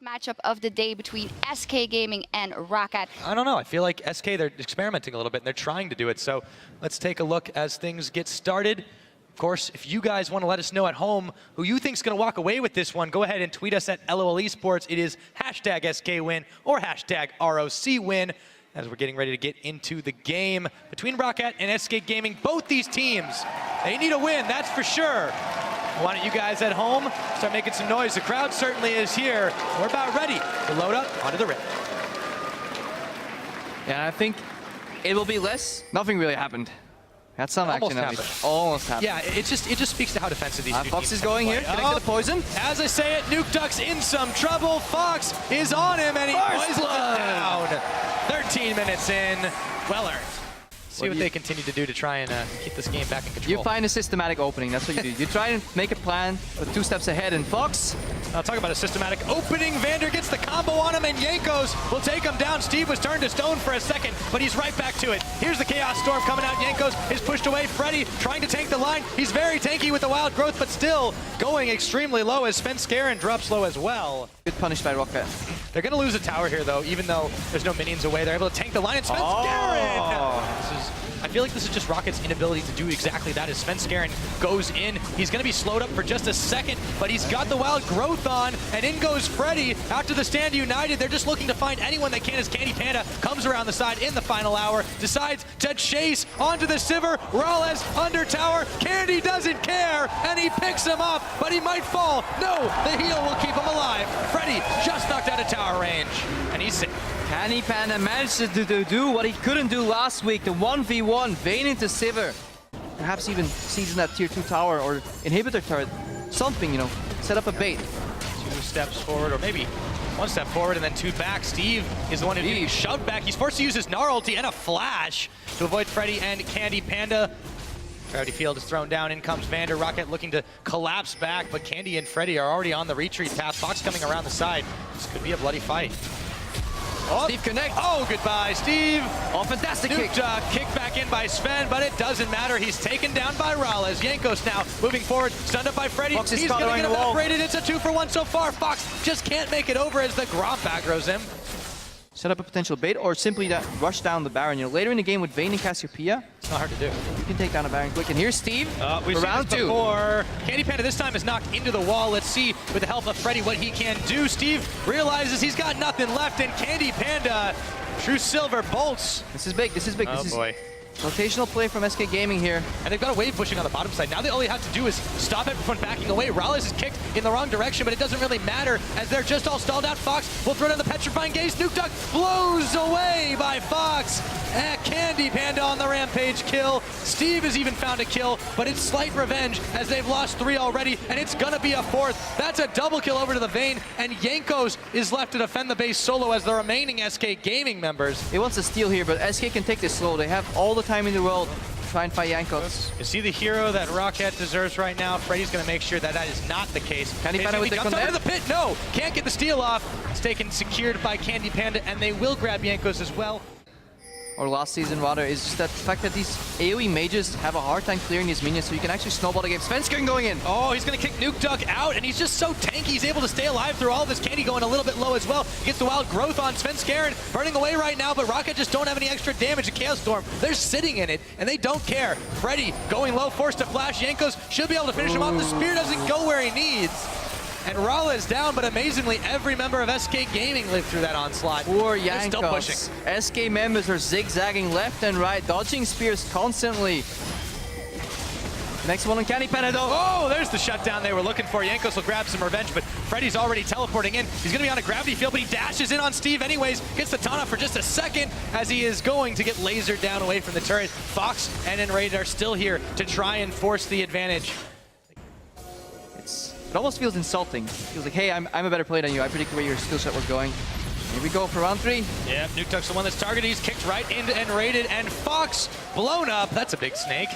Matchup of the day between SK Gaming and Rocket. I don't know. I feel like SK, they're experimenting a little bit and they're trying to do it. So let's take a look as things get started. Of course, if you guys want to let us know at home who you think is going to walk away with this one, go ahead and tweet us at LOL eSports. It is hashtag SK win or hashtag ROC win as we're getting ready to get into the game between Rocket and SK Gaming. Both these teams, they need a win, that's for sure. Why don't you guys at home start making some noise? The crowd certainly is here. We're about ready to load up onto the rim. Yeah, I think it will be less. Nothing really happened. Had some action at least. Almost happened. Yeah, it just speaks to how defensive these two Fox teams is going here, play. getting to the poison. As I say it, Nuke Duck's in some trouble. Fox is on him and he poisons him down. 13 minutes in. Well earned. See what they continue to do to try and keep this game back in control. You find a systematic opening, that's what you do. You try and make a plan with 2 steps ahead, and Fox. I'll talk about a systematic opening. Vander gets the combo on him, and Jankos will take him down. Steve was turned to stone for a second, but he's right back to it. Here's the Chaos Storm coming out. Jankos is pushed away. Freddy trying to tank the line. He's very tanky with the wild growth, but still going extremely low as FNC drops low as well. Good punish by Rocket. They're going to lose a tower here, though, even though there's no minions away. They're able to tank the line, and FNC I feel like this is just Rocket's inability to do exactly that as FNC goes in. He's going to be slowed up for just a second, but he's got the wild growth on, and in goes Freddy. After the stand united, they're just looking to find anyone they can as Candy Panda comes around the side in the final hour, decides to chase onto the Sivir. Rales under tower. Candy doesn't care, and he picks him up, but he might fall. No, the heal will keep him alive. Freddy just knocked out of tower range, and he's safe. Candy Panda managed to do what he couldn't do last week, the 1v1, Vayne into Sivir. Perhaps even season that tier 2 tower or inhibitor turret. Something, you know, set up a bait. 2 steps forward, or maybe 1 step forward and then 2 back. Steve is the one who's getting shoved back. He's forced to use his Gnar ulti and a flash to avoid Freddy and Candy Panda. Gravity field is thrown down, in comes Vander. Rocket looking to collapse back, but Candy and Freddy are already on the retreat path. Fox coming around the side. This could be a bloody fight. Oh, Steve connect. Oh, goodbye, Steve. Oh, fantastic kick. Kicked back in by Sven, but it doesn't matter. He's taken down by Rales. Jankos now moving forward, stunned up by Freddy. Fox He's going to get evaporated. It's a 2-for-1 so far. Fox just can't make it over as the Gromp aggroes him. Set up a potential bait or simply rush down the Baron. You know, later in the game with Vayne and Cassiopeia, it's not hard to do. You can take down a Baron quick. And here's Steve we've for round 2. Before. Candy Panda this time is knocked into the wall. Let's see with the help of Freddy what he can do. Steve realizes he's got nothing left, and Candy Panda, true silver bolts. This is big. This is big. Oh boy. Rotational play from SK Gaming here. And they've got a wave pushing on the bottom side. Now all they have to do is stop everyone backing away. Rales is kicked in the wrong direction, but it doesn't really matter as they're just all stalled out. Fox will throw down the petrifying gaze. Nuke Duck blows away by Fox. Candy Panda on the rampage kill. Steve has even found a kill, but it's slight revenge as they've lost 3 already, and it's gonna be a 4th. That's a double kill over to the Vayne, and Jankos is left to defend the base solo as the remaining SK Gaming members. He wants to steal here, but SK can take this slow. They have all the time in the world to try and fight Jankos. You see the hero that Rocket deserves right now. Freddy's gonna make sure that that is not the case. Candy Panda with the connect. Over the pit, no! Can't get the steal off. It's taken secured by Candy Panda, and they will grab Jankos as well. Or last season rather, is just that fact that these AoE mages have a hard time clearing these minions, so you can actually snowball the game. FNC going in. Oh, he's going to kick Nuke Duck out, and he's just so tanky. He's able to stay alive through all of this. Candy going a little bit low as well. He gets the wild growth on FNC burning away right now, but Rocket just don't have any extra damage. A Chaos Storm, they're sitting in it, and they don't care. Freddy going low, forced to flash. Jankos should be able to finish him off. The spear doesn't go where he needs. And Rala is down, but amazingly, every member of SK Gaming lived through that onslaught. Poor They're still pushing. SK members are zigzagging left and right, dodging spears constantly. Next one on Candy Panda though. Oh, there's the shutdown they were looking for. Jankos will grab some revenge, but Freddy's already teleporting in. He's going to be on a gravity field, but he dashes in on Steve anyways. Gets the taunt off for just a second as he is going to get lasered down away from the turret. Fox and Enraid are still here to try and force the advantage. It almost feels insulting. It feels like, hey, I'm a better player than you. I predict where your skill set was going. Here we go for round 3. Yeah, Nuke Duck's the one that's targeted. He's kicked right into Enraided, and Fox blown up. That's a big snake.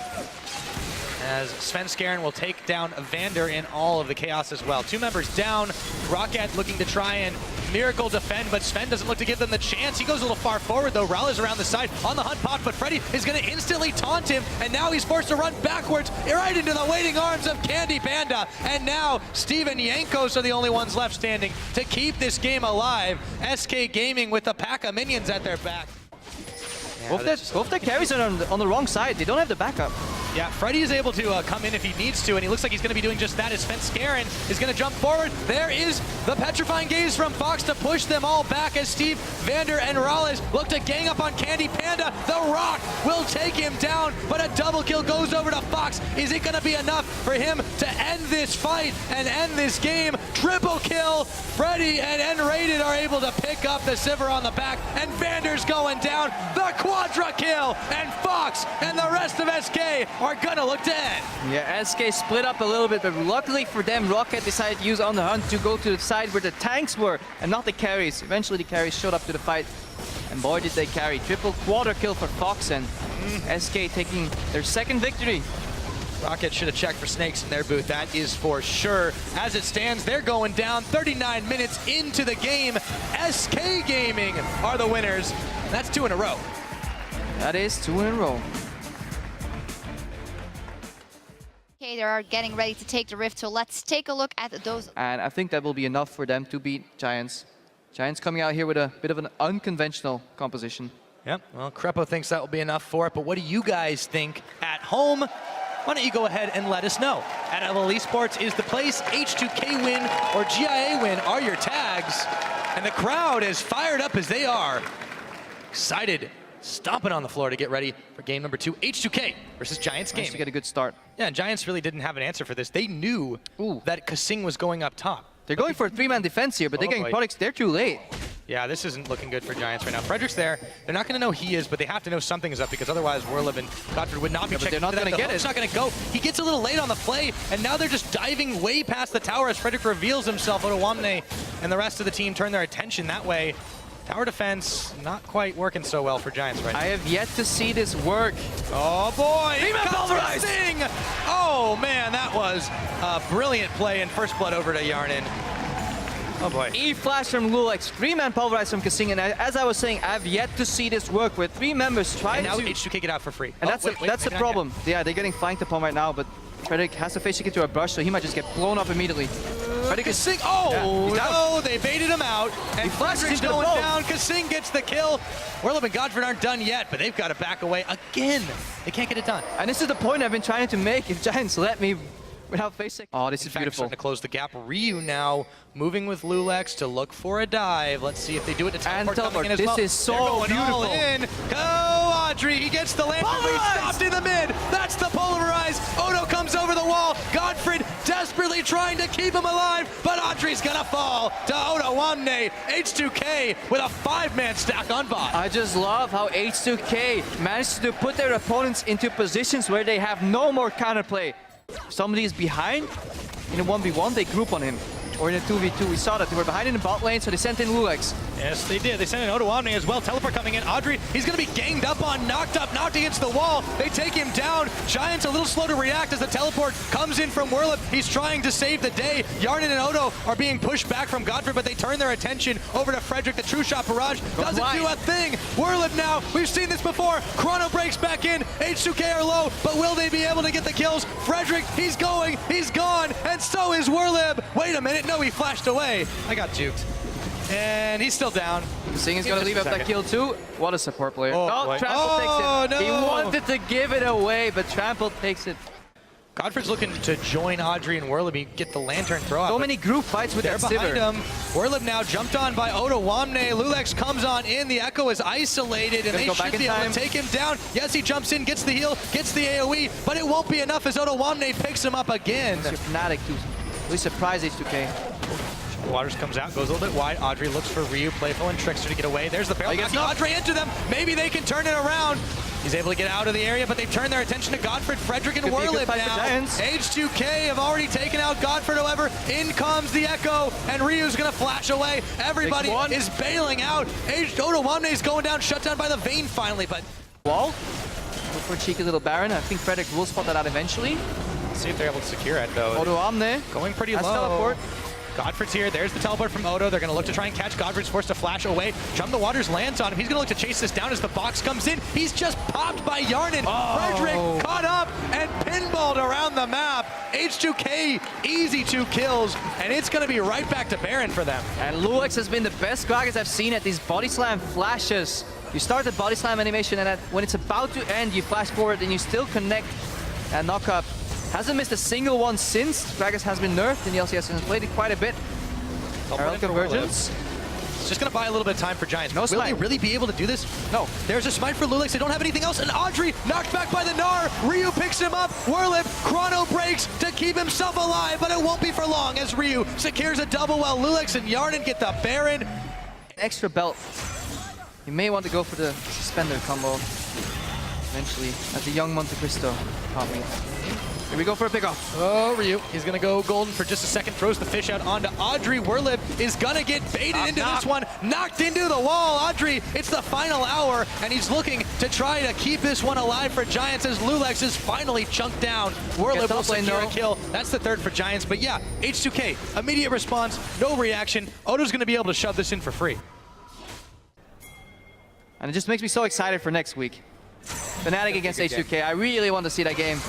as Svenskeren will take down Vander in all of the chaos as well. 2 members down. Rocket looking to try and miracle defend, but Sven doesn't look to give them the chance. He goes a little far forward though. Rale's around the side on the hunt pot, but Freddy is going to instantly taunt him, and now he's forced to run backwards right into the waiting arms of Candy Panda. And now Steve and Yankos are the only ones left standing to keep this game alive. SK Gaming with a pack of minions at their back. Both their carries are on the wrong side. They don't have the backup. Yeah, Freddy is able to come in if he needs to, and he looks like he's going to be doing just that as Svenskeren is going to jump forward. There is the petrifying gaze from Fox to push them all back as Steve, Vander, and Raleigh look to gang up on Candy Panda. The ROC will take him down, but a double kill goes over to Fox. Is it going to be enough for him to end this fight and end this game? Triple kill. Freddy and N-Rated are able to pick up the Sivir on the back, and Vander's going down. The quadra kill, and Fox and the rest of SK are gonna look dead. Yeah, SK split up a little bit, but luckily for them, Rocket decided to use On the Hunt to go to the side where the tanks were and not the carries. Eventually the carries showed up to the fight, and boy did they carry. Triple quadra kill for Fox, and SK taking their second victory. Rocket should have checked for snakes in their booth, that is for sure. As it stands, they're going down 39 minutes into the game. SK Gaming are the winners. That's 2 in a row. That is 2 in a row. Okay, they are getting ready to take the rift, so let's take a look at those. And I think that will be enough for them to beat Giants. Giants coming out here with a bit of an unconventional composition. Yep, well, Crepo thinks that will be enough for it, but what do you guys think at home? Why don't you go ahead and let us know. At UOL eSports is the place. H2K win or GIA win are your tags. And the crowd is fired up as they are. Excited, stomping on the floor to get ready for game number 2. H2K versus Giants Gaming. Nice to get a good start. Yeah, and Giants really didn't have an answer for this. They knew that Kasing was going up top. They're going for a 3-man defense here, but they're getting products. They're too late. Yeah, this isn't looking good for Giants right now. Frederick's there. They're not going to know he is, but they have to know something is up because otherwise Werlev and Godfrey would not be checking. They're not going to get it. It's not going to go. He gets a little late on the play, and now they're just diving way past the tower as Frederick reveals himself. Otawamne and the rest of the team turn their attention that way. Tower defense not quite working so well for Giants right now. I have yet to see this work. Oh boy! Kasing! Oh man, that was a brilliant play and first blood over to Yarnin. Oh boy. E-flash from Lulex, 3-man pulverize from Kasing, and as I was saying, I've yet to see this work with 3 members trying to... And now H2K get out for free. And that's the problem. Yeah, they're getting flanked upon right now, but Frederick has to face into a brush, so he might just get blown up immediately. Frederick is... Kasing, no, they baited him out, and Frederick's going down. Kasing gets the kill. Werlev and Godfrey aren't done yet, but they've got to back away again. They can't get it done. And this is the point I've been trying to make. If Giants let me without facing... Oh, this is beautiful. Starting to close the gap. Ryu now moving with Lulex to look for a dive. Let's see if they do it. And teleport. This is so beautiful. All in. Go, Audrey. He gets the lantern. He's stopped in the mid. That's the polarize. Odo comes over the wall. Godfrey desperately trying to keep him alive, but Audrey's gonna fall to Otawamne. H2K with a 5-man stack on bot. I just love how H2K managed to put their opponents into positions where they have no more counterplay. If somebody is behind in a 1v1, they group on him. Or in a 2v2, we saw that. They were behind in the bot lane, so they sent in Lulex. Yes, they did. They sent in Otawamne as well. Teleport coming in. Audrey, he's going to be ganged up on, knocked against the wall. They take him down. Giants a little slow to react as the teleport comes in from Werlev. He's trying to save the day. Yarnin and Odo are being pushed back from Godfrey, but they turn their attention over to Frederick. The true shot barrage doesn't do a thing. Werlev now, we've seen this before. Chrono breaks back in. H2K are low, but will they be able to get the kills? Frederick, he's going, he's gone, and so is Werlev. Wait a minute. No, he flashed away. I got juked. And he's still down. Kasing is going to leave up that kill too. What a support player. Oh, Trample takes it. No. He wanted to give it away, but Trample takes it. Godfrey's looking to join Audrey and Werlev, get the lantern throw out. So many group fights with that behind Sivir. him. Werlev now jumped on by Otawamne. Lulex comes on in. The Echo is isolated, and they should be able to take him down. Yes, he jumps in, gets the heal, gets the AoE, but it won't be enough as Otawamne picks him up again. You're Fnatic to really surprise H2K. Waters comes out, goes a little bit wide. Audrey looks for Ryu, playful and Trickster to get away. There's the barrel. Audrey into them. Maybe they can turn it around. He's able to get out of the area, but they've turned their attention to Godfrey, Frederick, and Werlev now. H2K have already taken out Godfrey, however. In comes the Echo, and Ryu's going to flash away. Everybody is bailing out. Otawamne is going down, shut down by the Vayne finally, but... Wall? for a cheeky little Baron. I think Frederick will spot that out eventually. Let's see if they're able to secure it, though. Odo Omne. Going pretty That's low. teleport. Godford's here. There's the teleport from Odo. They're going to look to try and catch. Godford's forced to flash away. Chum the Waters lands on him. He's going to look to chase this down as the box comes in. He's just popped by Yarnin. Frederick caught up and pinballed around the map. H2K, easy 2 kills, and it's going to be right back to Baron for them. And Lulex has been the best Gragas I've seen at these body slam flashes. You start the body slam animation, and when it's about to end, you flash forward and you still connect and knock up. Hasn't missed a single one since. Gragas has been nerfed in the LCS and has played it quite a bit. Herald Convergence. It's just going to buy a little bit of time for Giants. No Will smite. they really be able to do this? No. There's a smite for Lulex. They don't have anything else. And Audrey knocked back by the Gnar. Ryu picks him up. Whirlip chrono breaks to keep himself alive, but it won't be for long as Ryu secures a double while Lulex and Yarnin get the Baron. Extra belt. You may want to go for the suspender combo eventually, as the young Monte Cristo taught me. Here we go for a pickoff. Oh, Ryu. He's going to go golden for just a second. Throws the fish out onto Audrey. Whirlip is going to get baited into this one. Knocked into the wall. Audrey, it's the final hour, and he's looking to try to keep this one alive for Giants as Lulex is finally chunked down. Whirlip will secure a kill. That's the third for Giants. But yeah, H2K, immediate response, no reaction. Odo's going to be able to shove this in for free. And it just makes me so excited for next week. Fnatic against H2K. I really want to see that game.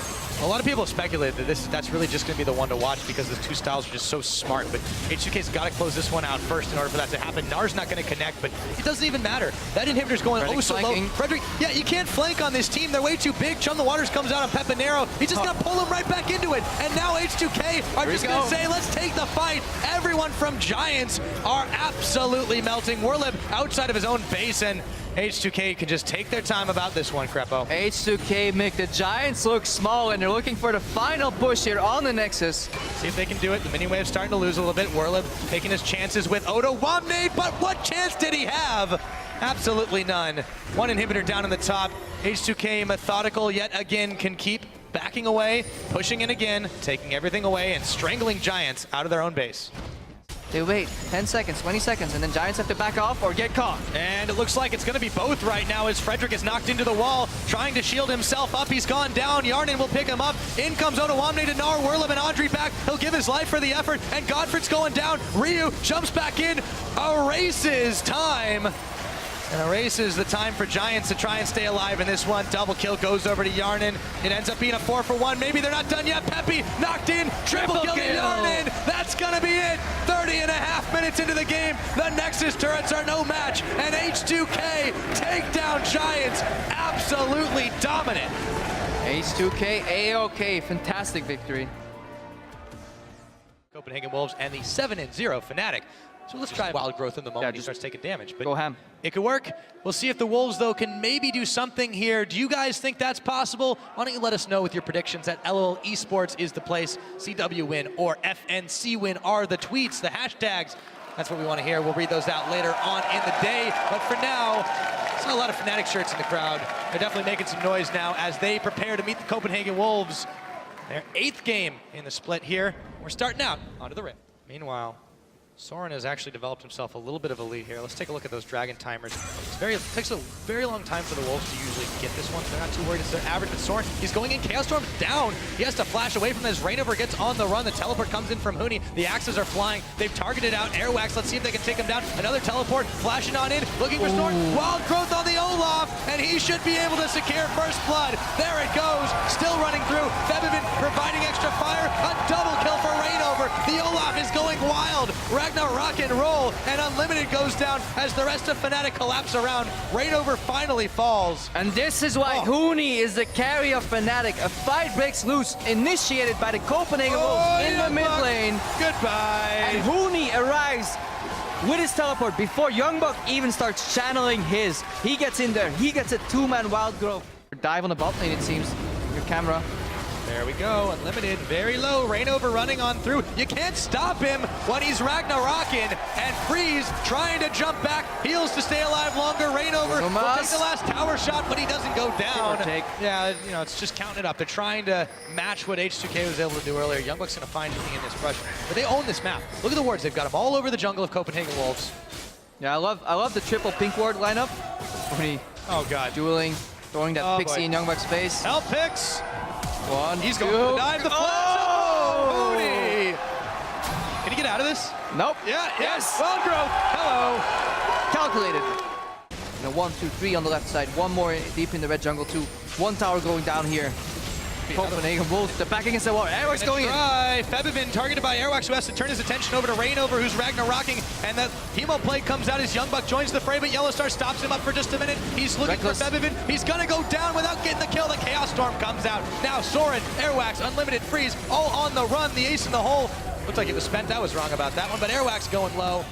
A lot of people have speculated that that's really just going to be the one to watch because the two styles are just so smart. But H2K's got to close this one out first in order for that to happen. Gnar's not going to connect, but it doesn't even matter. That inhibitor's going Frederick so flanking. low. Frederick, yeah, you can't flank on this team. They're way too big. Chum the Waters comes out on Pepinero. He's just going to pull him right back into it. And now H2K are just going to say, let's take the fight. Everyone from Giants are absolutely melting. Whirlip outside of his own base, and H2K can just take their time about this one, Crepo. H2K make the Giants look small, and they're looking for the final push here on the Nexus. See if they can do it. The mini wave starting to lose a little bit. Whirlip taking his chances with Odo Womnade, but what chance did he have? Absolutely none. One inhibitor down in the top. H2K methodical yet again can keep backing away, pushing in again, taking everything away, and strangling Giants out of their own base. They wait 10 seconds, 20 seconds, and then Giants have to back off or get caught. And it looks like it's going to be both right now as Frederick is knocked into the wall, trying to shield himself up. He's gone down. Yarnin will pick him up. In comes Odo Womnade to Gnar. Whirlip and Audrey back. He'll give his life for the effort, and Godford's going down. Ryu jumps back in, erases time. And erases the time for Giants to try and stay alive in this one. Double kill goes over to Yarnin. It ends up being a 4-for-1. Maybe they're not done yet. Peppy knocked in. Triple kill to Yarnin. That's going to be it. 30.5 minutes into the game. The Nexus turrets are no match. And H2K take down Giants. Absolutely dominant. H2K, A-OK. Fantastic victory. Copenhagen Wolves and the 7-0 Fnatic. So let's try wild growth in the moment he starts taking damage. But go ham. It could work. We'll see if the Wolves, though, can maybe do something here. Do you guys think that's possible? Why don't you let us know with your predictions at LOL Esports is the place. CW win or FNC win are the tweets, the hashtags. That's what we want to hear. We'll read those out later on in the day. But for now, saw a lot of Fnatic shirts in the crowd. They're definitely making some noise now as they prepare to meet the Copenhagen Wolves. Their 8th game in the split here. We're starting out onto the Rift. Meanwhile, Soren has actually developed himself a little bit of a lead here. Let's take a look at those Dragon timers. It takes a very long time for the Wolves to usually get this one. They're not too worried. It's their average, but Soren, he's going in. Chaos Storm's down. He has to flash away from this. Rainover gets on the run. The teleport comes in from Huni. The axes are flying. They've targeted out Airwax. Let's see if they can take him down. Another teleport flashing on in, looking for Soren. Wild growth on the Olaf, and he should be able to secure first blood. There it goes. Still running through. Febivin providing extra fire. A double kill for Rainover. The Olaf is going wild. Ragnar rock and roll, and Unlimited goes down as the rest of Fnatic collapse around. Rainover finally falls. And this is why Huni is the carry of Fnatic. A fight breaks loose, initiated by the Copenhagen Wolves in the mid lane. Goodbye. And Huni arrives with his teleport before Youngbuck even starts channeling his. He gets in there. He gets a 2-man wild growth. Dive on the bot lane, it seems. Your camera. There we go, Unlimited, very low, Rainover running on through. You can't stop him when he's Ragnarocking, and Freeze trying to jump back, heals to stay alive longer. Rainover will take the last tower shot, but he doesn't go down. Yeah, you know, it's just counting it up. They're trying to match what H2K was able to do earlier. Youngbuck's gonna find anything in this rush, but they own this map. Look at the wards, they've got them all over the jungle of Copenhagen Wolves. Yeah, I love the triple pink ward lineup. Huni, oh god, dueling. Throwing that Pixie in Youngbuck's face. Help Pix! One, He's two. going to dive the flash. Oh! Mooney! Can he get out of this? Nope. Yeah, yes. Well, growth. Hello. Calculated. Now 1, 2, 3 on the left side. One more deep in the red jungle too. One tower going down here. Copenhagen Wolves, they're back against the wall. Airwax going in. Febivin targeted by Airwax, who has to turn his attention over to Rainover, who's Ragnarocking, and the Hemo play comes out as Youngbuck joins the fray, but Yellowstar stops him up for just a minute. He's looking for Febivin. He's gonna go down without getting the kill. The Chaos Storm comes out. Now Soren, Airwax, Unlimited Freeze, all on the run. The ace in the hole. Looks like it was spent. I was wrong about that one, but Airwax going low.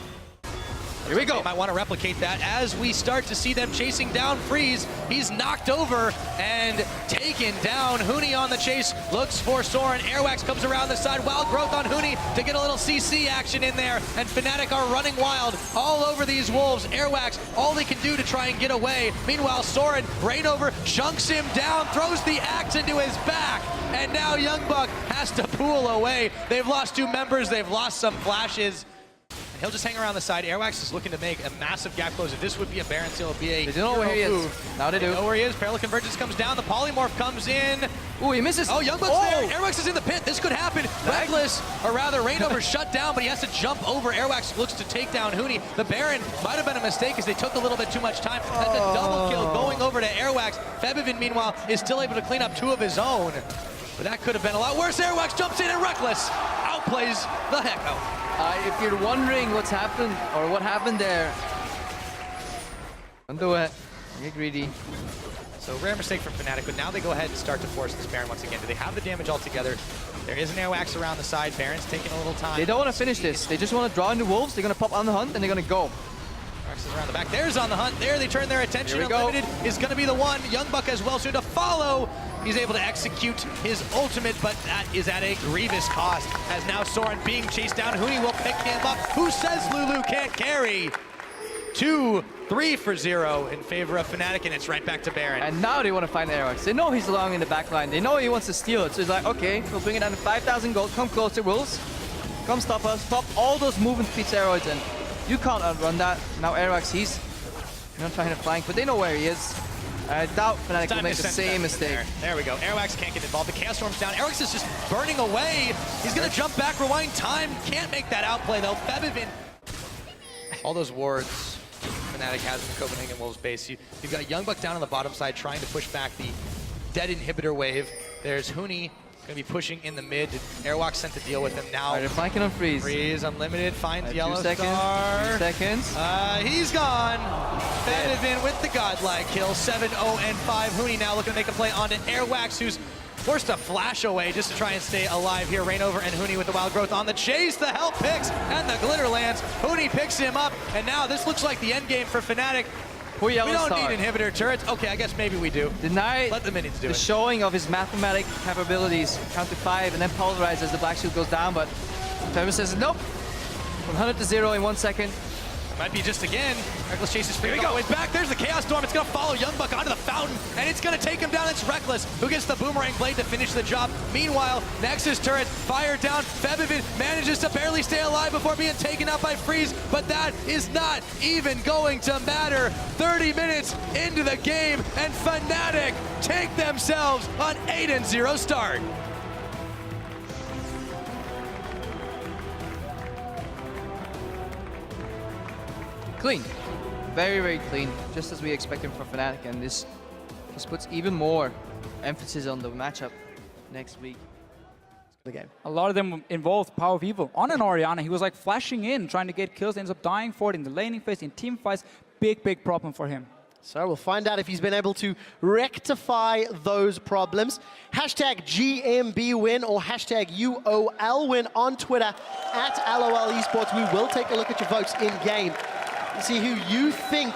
Here we go. They might want to replicate that as we start to see them chasing down Freeze. He's knocked over and taken down. Huni on the chase, looks for Soren. Airwax comes around the side. Wild growth on Huni to get a little CC action in there. And Fnatic are running wild all over these Wolves. Airwax, all they can do to try and get away. Meanwhile, Soren, Rainover, chunks him down, throws the axe into his back. And now Youngbuck has to pull away. They've lost 2 members. They've lost some flashes. And he'll just hang around the side. Airwax is looking to make a massive gap close. If this would be a Baron Seal, it would be a... They don't know where he is. Now they do. They know where he is. Parallel Convergence comes down. The Polymorph comes in. Ooh, he misses. Oh, Youngbuck's there. Airwax is in the pit. This could happen. Reckless, or rather, Rainover shut down, but he has to jump over. Airwax looks to take down Huni. The Baron might have been a mistake as they took a little bit too much time. That's a double kill going over to Airwax. Febivin, meanwhile, is still able to clean up 2 of his own. But that could have been a lot worse. Airwax jumps in and Reckless outplays the heck out. If you're wondering what's happened or what happened there, don't do it. Get greedy. So rare mistake from Fnatic, but now they go ahead and start to force this Baron once again. Do they have the damage all together? There is an Airwax around the side. Baron's taking a little time. They don't want to finish this. They just want to draw in the Wolves. They're going to pop on the hunt and they're going to go. Airwax is around the back. There's on the hunt. There they turn their attention. Here we go. Unlimited is going to be the one. Youngbuck as well soon to follow. He's able to execute his ultimate, but that is at a grievous cost. As now Soren being chased down. Huni will pick him up. Who says Lulu can't carry? 2-3 for 0 in favor of Fnatic, and it's right back to Baron. And now they want to find Airwax. They know he's along in the back line. They know he wants to steal it. So he's like, okay, we'll bring it down to 5,000 gold. Come closer, Wolves. Come stop us. Pop all those movement speed steroids, and you can't outrun that. Now Airwax, he's not trying to flank, but they know where he is. I doubt Fnatic will make the same mistake. There we go. Airwax can't get involved. The Chaos Storm's down. Airwax is just burning away. He's going to jump back, rewind time. Can't make that outplay, though. Febivin. All those wards Fnatic has in the Copenhagen Wolves base. You've got Youngbuck down on the bottom side trying to push back the dead inhibitor wave. There's Huni going to be pushing in the mid. Airwalk sent to deal with him now. They're flanking on Freeze. Freeze, Unlimited, finds Yellow 2 seconds. Star. 2 seconds. He's gone. Febivin with the godlike kill. 7-0 and 5. Huni now looking to make a play onto Airwax, who's forced to flash away just to try and stay alive here. Rainover and Huni with the wild growth on the chase. The help picks and the glitter lands. Huni picks him up, and now this looks like the end game for Fnatic. We don't need inhibitor turrets. Okay, I guess maybe we do. Deny Let the minions do the it. showing of his mathematic capabilities. Count to 5 and then pulverize as the black shield goes down, but Febivin says nope. 100 to 0 in 1 second. Might be just again. Reckless chases Freeze all the way back. There's the Chaos Storm. It's going to follow Youngbuck onto the fountain, and it's going to take him down. It's Reckless who gets the Boomerang Blade to finish the job. Meanwhile, Nexus turret fired down. Febivin manages to barely stay alive before being taken out by Freeze, but that is not even going to matter. 30 minutes into the game, and Fnatic take themselves an 8-0 start. Clean. Very, very clean. Just as we expected from Fnatic, and this just puts even more emphasis on the matchup next week. The game. A lot of them involved Power of Evil on an Orianna. He was like flashing in, trying to get kills, ends up dying for it in the laning phase, in team fights. Big, big problem for him. So we'll find out if he's been able to rectify those problems. Hashtag GMB win or hashtag UOL win on Twitter at LOL Esports. We will take a look at your votes in game and see who you think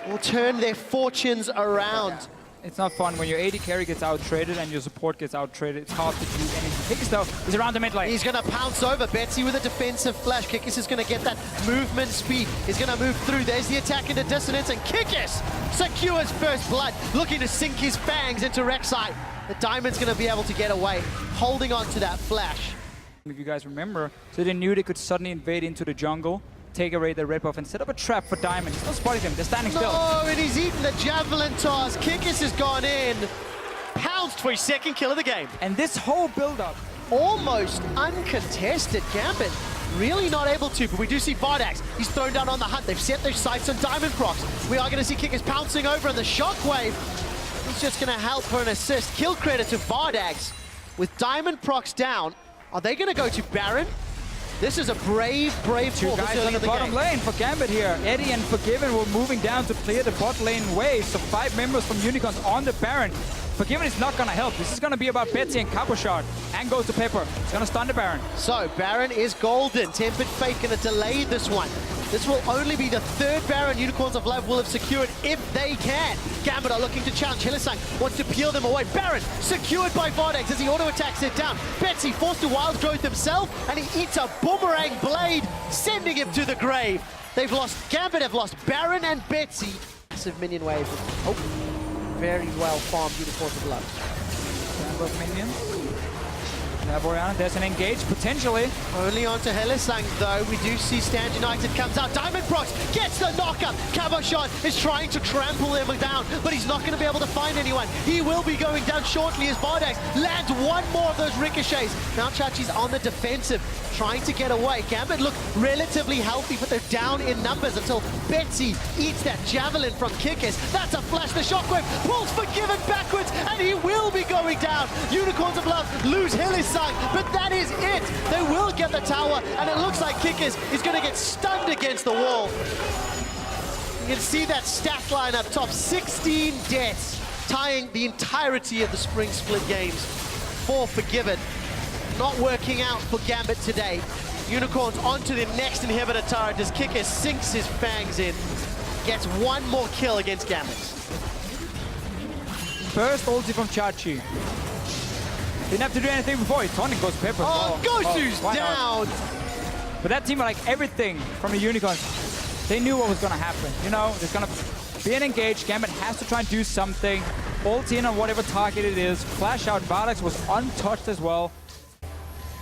will turn their fortunes around. It's not fun when your AD carry gets out-traded and your support gets out-traded. It's hard to do anything. Kikis, though, is around the mid lane. He's going to pounce over Betsy with a defensive flash. Kikis is going to get that movement speed. He's going to move through. There's the attack into dissonance, and Kikis secures first blood, looking to sink his fangs into Rek'Sai. The Diamond's going to be able to get away, holding on to that flash. If you guys remember, so they knew they could suddenly invade into the jungle, take away the red buff and set up a trap for Diamond. He's not spotting them. They're standing still. No, and he's eaten the javelin toss. Kikis has gone in. Pounced for his second kill of the game. And this whole build-up, Almost uncontested. Gambit really not able to, but we do see Vardax. He's thrown down on the hunt. They've set their sights on Diamond Procs. We are going to see Kikis pouncing over, and the Shockwave is just going to help for an assist. Kill credit to Vardax. With Diamond Procs down, are they going to go to Baron? This is a brave two call guys on the bottom lane for Gambit here. Eddie and Forgiven were moving down to clear the bot lane wave. So 5 members from Unicorns on the Baron. Forgiven is not going to help. This is going to be about Betsy and Capo Shot. And goes to Pepper. It's going to stun the Baron. So Baron is golden. Tempered Fate going to delay this one. This will only be the 3rd Baron Unicorns of Love will have secured if they can. Gambit are looking to challenge. Hylissang wants to peel them away. Baron secured by Vardax as he auto-attacks it down. Betsy forced to wild growth himself, and he eats a boomerang blade, sending him to the grave. They've lost, Gambit have lost Baron and Betsy. Massive minion wave. Oh, very well farmed Unicorns of Love. Number of minions. Oriana, there's an engage, potentially. Only onto Hylissang, though. We do see Stand United comes out. Diamond Procs gets the knockup. Cabo Shot is trying to trample him down, but he's not going to be able to find anyone. He will be going down shortly as Vardax lands one more of those ricochets. Now Chachi's on the defensive, trying to get away. Gambit look relatively healthy, but they're down in numbers until Betsy eats that javelin from Kikis. That's a flash. The Shockwave pulls Forgiven backwards, and he will be going down. Unicorns of Love lose Hylissang. But that is it. They will get the tower, and it looks like Kikis is going to get stunned against the wall. You can see that stat line up top, 16 deaths, tying the entirety of the Spring Split games for Forgiven. Not working out for Gambit today. Unicorns onto the next inhibitor turret as Kikis sinks his fangs in. Gets one more kill against Gambit. First ulti from Chachi. Didn't have to do anything before. Tonic goes Pepper. Gosu's down. But that team, like everything from the Unicorns, they knew what was going to happen. You know, there's going to be an engage. Gambit has to try and do something. Ult in on whatever target it is. Flash out. Vardax was untouched as well.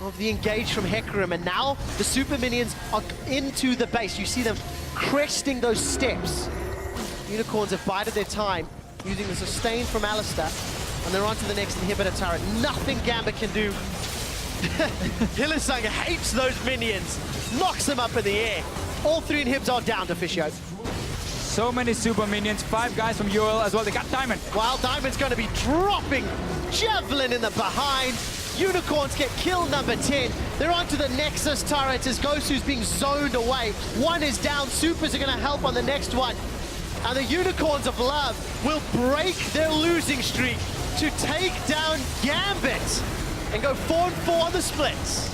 Of the engage from Hecarim, and now the super minions are into the base. You see them cresting those steps. Unicorns have bided their time, using the sustain from Alistair. And they're on to the next inhibitor turret. Nothing Gambit can do. Hylissang hates those minions. Knocks them up in the air. All 3 inhibs are down to Fisho. So many super minions. 5 guys from UOL as well. They got Diamond. While Diamond's going to be dropping Javelin in the behind. Unicorns get kill number 10. They're onto the Nexus turret as Gosu's being zoned away. One is down. Supers are going to help on the next one. And the Unicorns of Love will break their losing streak to take down Gambit and go 4-4 on the splits.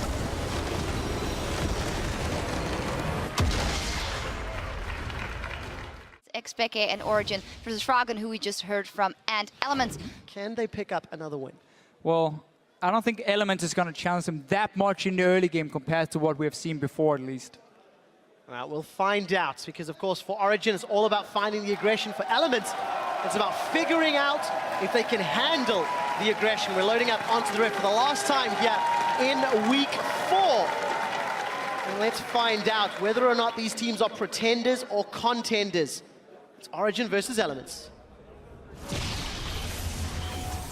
XPK and Origin versus Froggen, who we just heard from, and Elements. Can they pick up another win? Well, I don't think Elements is going to challenge them that much in the early game compared to what we have seen before, at least. Well, we'll find out, because of course for Origin it's all about finding the aggression. For Elements, it's about figuring out if they can handle the aggression. We're loading up onto the rift for the last time here in week 4. And let's find out whether or not these teams are pretenders or contenders. It's Origin versus Elements.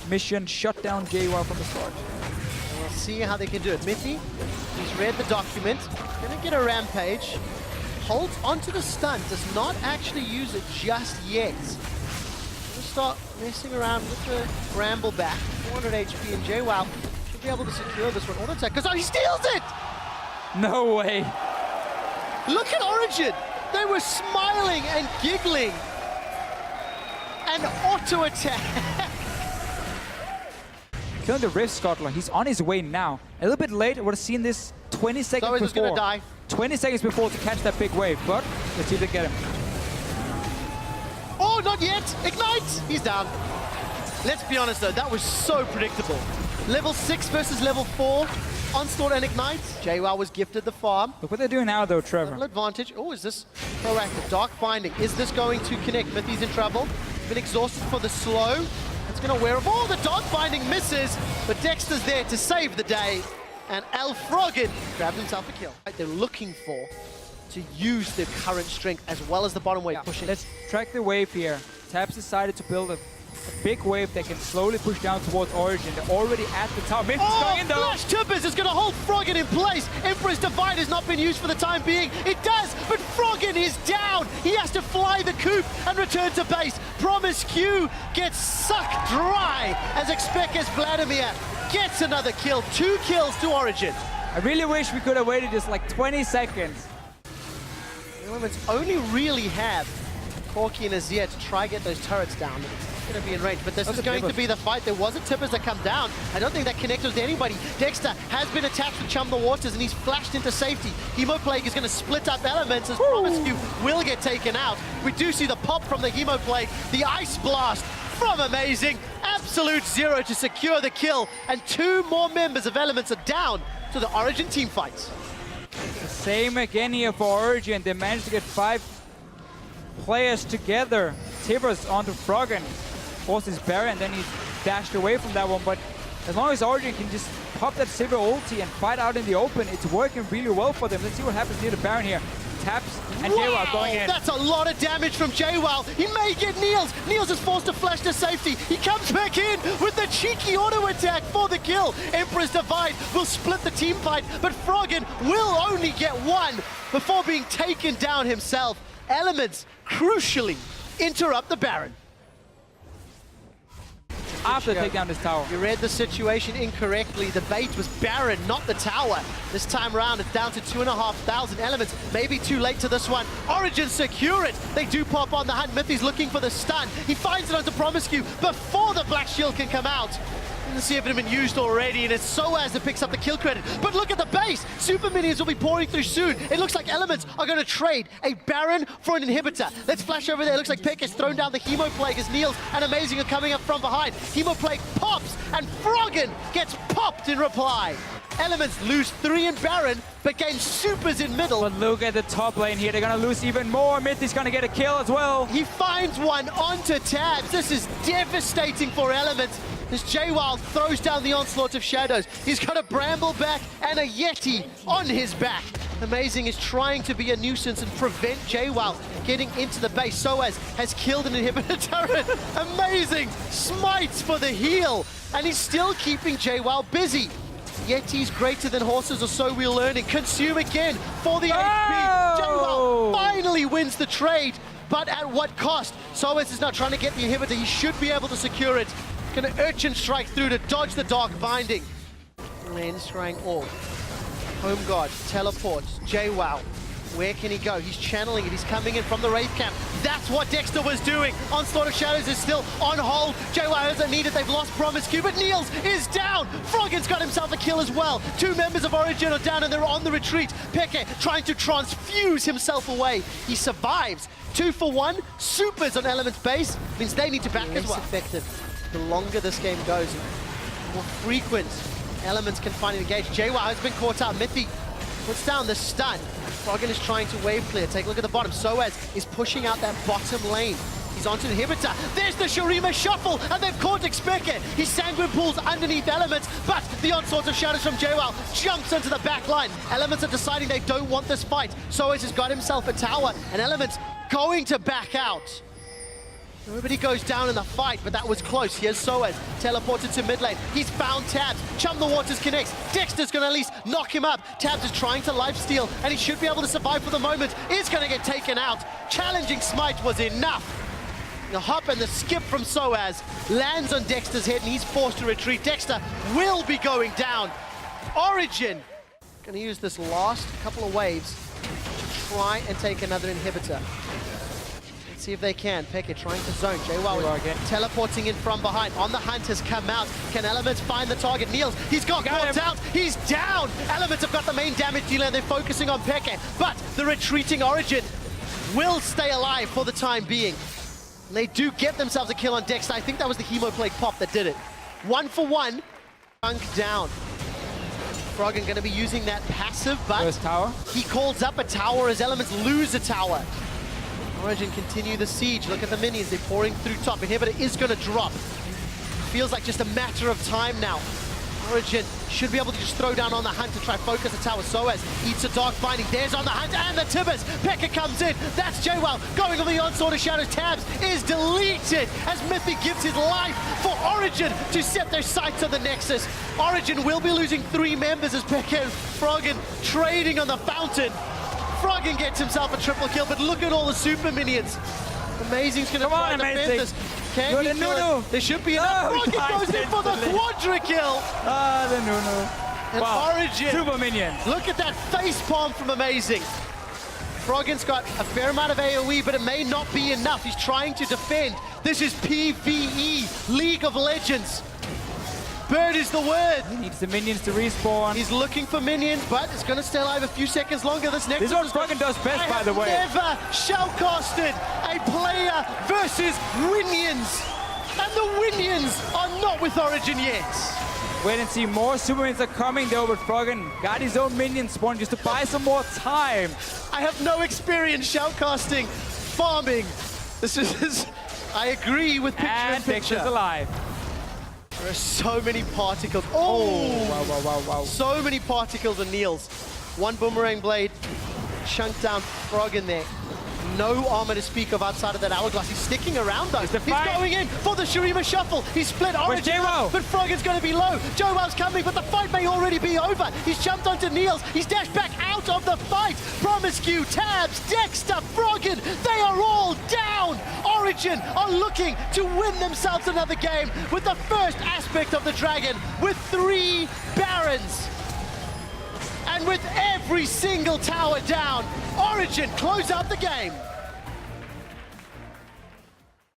Mission shut down JWoww from the start. And we'll see how they can do it. Mithy, he's read the document. Gonna get a rampage. Holds onto the stun. Does not actually use it just yet. Gonna start messing around with the Bramble back. 400 HP, and JWoww should be able to secure this one. Auto attack, because he steals it! No way. Look at Origin. They were smiling and giggling. An auto attack. Killing the Rift Scuttler. He's on his way now. A little bit late. I would have seen this 20 seconds So he's before. gonna die. 20 seconds before to catch that big wave, but let's see if they get him. Oh, not yet. Ignite. He's down. Let's be honest though, that was so predictable. Level 6 versus level 4. Onslaught and Ignite. JWoww was gifted the farm. Look what they're doing now though, Trevor. Level advantage. Oh, is this proactive? Dark Binding. Is this going to connect? Mithy's in trouble. Been exhausted for the slow. It's going to wear off. Oh, the Dark Binding misses, but Dexter's there to save the day. And Froggen grabbed himself a kill. They're looking for to use the current strength as well as the bottom wave pushing. Let's track the wave here. Tabs decided to build a big wave that can slowly push down towards Origin. They're already at the top. Myth is going in though. Flash Tippers is going to hold Froggen in place. Emperor's Divide has not been used for the time being. It does, but Froggen is down. He has to fly the coop and return to base. Promiscu gets sucked dry as Expecus Vladimir gets another kill. 2 kills to Origin. I really wish we could have waited just like 20 seconds. The Elements only really have Corki and Azir to try get those turrets down. It's going to be in range, but this is going to be the fight. There was a Tippers that come down. I don't think that connected with anybody. Dexter has been attached with Chum the Waters and he's flashed into safety. Hemoplague is going to split up Elements as Promiscu will get taken out. We do see the pop from the Hemoplague, the Ice Blast from Amazing. Absolute Zero to secure the kill, and 2 more members of Elements are down to the Origin team fights. The same again here for Origin. They managed to get 5 players together. Tibbers onto Froggen. Forced his Baron, and then he dashed away from that one. But as long as Origin can just pop that Silver ulti and fight out in the open, it's working really well for them. Let's see what happens near the Baron here. Taps and JWoww going in. That's a lot of damage from JWoww. He may get Niels. Niels is forced to flash to safety. He comes back in with the cheeky auto attack for the kill. Emperor's Divide will split the team fight, but Froggen will only get 1 before being taken down himself. Elements crucially interrupt the Baron. After take down this tower. You read the situation incorrectly. The bait was Baron, not the tower. This time around, it's down to 2,500 Elements. Maybe too late to this one. Origin secure it. They do pop on the hunt. Mithy's looking for the stun. He finds it onto Promiscu before the Black Shield can come out. Let's see if it had been used already, and it's Soaz that picks up the kill credit. But look at the base! Super minions will be pouring through soon. It looks like Elements are going to trade a Baron for an inhibitor. Let's flash over there. It looks like Peck has thrown down the Hemoplague as Niels and Amazing are coming up from behind. Hemoplague pops, and Froggen gets popped in reply. Elements lose 3 in Baron, but gain supers in middle. But look at the top lane here. They're going to lose even more. Mythy's going to get a kill as well. He finds one onto Tabs. This is devastating for Elements. As JWoww throws down the onslaught of shadows. He's got a Bramble back and a Yeti on his back. Amazing is trying to be a nuisance and prevent JWoww getting into the base. Soaz has killed an inhibitor turret. Amazing smites for the heal. And he's still keeping JWoww busy. Yeti's greater than horses, or so we're learning. Consume again for the HP. JWoww finally wins the trade, but at what cost? Soaz is now trying to get the inhibitor. He should be able to secure it. Gonna Urchin Strike through to dodge the Dark Binding. Lens trying off. Home Guard teleports. JWoww. Where can he go? He's channeling it. He's coming in from the Wraith Camp. That's what Dexter was doing. Onslaught of Shadows is still on hold. JWoww doesn't need it. They've lost Promiscu, but Niels is down. Froggen's got himself a kill as well. 2 members of Origin are down and they're on the retreat. Peke trying to transfuse himself away. He survives. 2 for 1. Supers on Element's base means they need to back as well. Effective. The longer this game goes, the more frequent Elements can find and engage. JWoww has been caught out. Mithy puts down the stun. Froggen is trying to wave clear. Take a look at the bottom. Soaz is pushing out that bottom lane. He's onto the inhibitor. There's the Shurima shuffle, and they've caught Expector. He sanguine pulls underneath Elements, but the onslaught of shadows from JWoww jumps into the back line. Elements are deciding they don't want this fight. Soaz has got himself a tower, and Elements going to back out. Nobody goes down in the fight, but that was close. Here's Soaz, teleported to mid lane. He's found Tabs. Chum the Waters connects. Dexter's going to at least knock him up. Tabs is trying to lifesteal, and he should be able to survive for the moment. Is going to get taken out. Challenging Smite was enough. The hop and the skip from Soaz lands on Dexter's head, and he's forced to retreat. Dexter will be going down. Origin going to use this last couple of waves to try and take another inhibitor. See if they can. Peke trying to zone. JWoww again teleporting in from behind. On the hunt has come out. Can Elements find the target? Niels, he's got caught out. He's down. Elements have got the main damage dealer. They're focusing on Peke, but the retreating Origin will stay alive for the time being. And they do get themselves a kill on Dexter. I think that was the Hemoplague pop that did it. 1 for 1. Chunk down. Froggen going to be using that passive, but first tower. He calls up a tower as Elements lose a tower. Origin continue the siege. Look at the minions. They're pouring through top. Inhibitor is going to drop. Feels like just a matter of time now. Origin should be able to just throw down on the hunt to try focus the tower. Soaz eats a dark finding. There's on the hunt and the Tibbers. Pekka comes in. That's JWoww going on the onslaught of Shadows. Tabs is deleted as Mythic gives his life for Origin to set their sights on the Nexus. Origin will be losing 3 members as Pekka and Froggen trading on the fountain. Froggen gets himself a triple kill, but look at all the super minions. Amazing's going to try to defend this. Can he kill it? There should be enough. Froggen goes in for the quadra kill. Ah, the Nunu. And Wow. Origin, Super minions. look at that face palm from Amazing. Froggen's got a fair amount of AoE, but it may not be enough. He's trying to defend. This is PvE, League of Legends. Bird is the word. He needs the minions to respawn. He's looking for minions, but it's going to stay alive a few seconds longer. This next This is what Froggen does best, by the way. Never shoutcasted a player versus Winions. And the Winions are not with Origin yet. Wait and see, more super minions are coming though, but Froggen got his own minion spawn just to buy some more time. I have no experience shoutcasting, farming. This is, I agree with picture And in picture. Picture's alive. There are so many particles. Wow, wow, wow, wow. So many particles and Niels. One boomerang blade, chunked down Froggen there. No armor to speak of outside of that hourglass. He's sticking around though. He's going in for the Shurima shuffle. He's split Origin, JWoww? but Froggen's going to be low. JWoww's coming, but the fight may already be over. He's jumped onto Niels. He's dashed back out of the fight. Promiscue, Tabs, Dexter, Froggen, they are all down. Origin are looking to win themselves another game with the first aspect of the Dragon with 3 Barons. And with every single tower down, Origin close out the game.